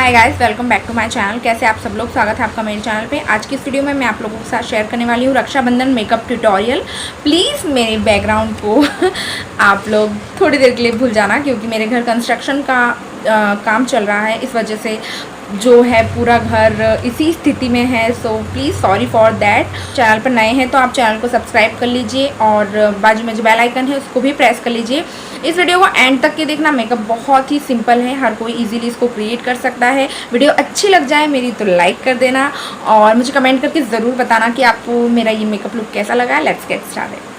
Hi guys, welcome back to my channel. कैसे आप सब लोग? स्वागत है आपका मेरे चैनल पे। आज की इस वीडियो में मैं आप लोगों के साथ शेयर करने वाली हूँ रक्षाबंधन मेकअप ट्यूटोरियल। प्लीज़ मेरे बैकग्राउंड को आप लोग थोड़ी देर के लिए भूल जाना, क्योंकि मेरे घर कंस्ट्रक्शन का काम चल रहा है। इस वजह से जो है पूरा घर इसी स्थिति में है। So please sorry for that. Channel पर नए हैं तो आप चैनल को सब्सक्राइब कर लीजिए और बाजू में जो बेल आइकन है उसको भी प्रेस कर लीजिए। इस वीडियो को एंड तक के देखना। मेकअप बहुत ही सिंपल है, हर कोई इजीली इसको क्रिएट कर सकता है। वीडियो अच्छी लग जाए मेरी तो लाइक कर देना और मुझे कमेंट करके ज़रूर बताना कि आपको मेरा ये मेकअप लुक कैसा लगा है। Let's get started.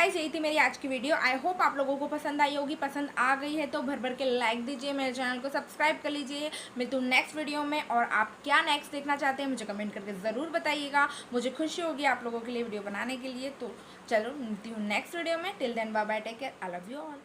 गाइस यही थी मेरी आज की वीडियो। आई होप आप लोगों को पसंद आई होगी। पसंद आ गई है तो भर भर के लाइक दीजिए, मेरे चैनल को सब्सक्राइब कर लीजिए। मिलती हूँ नेक्स्ट वीडियो में, और आप क्या नेक्स्ट देखना चाहते हैं मुझे कमेंट करके ज़रूर बताइएगा। मुझे खुशी होगी आप लोगों के लिए वीडियो बनाने के लिए। तो चलो मिलती हूँ नेक्स्ट वीडियो में। Till then bye bye, take care, I love you all.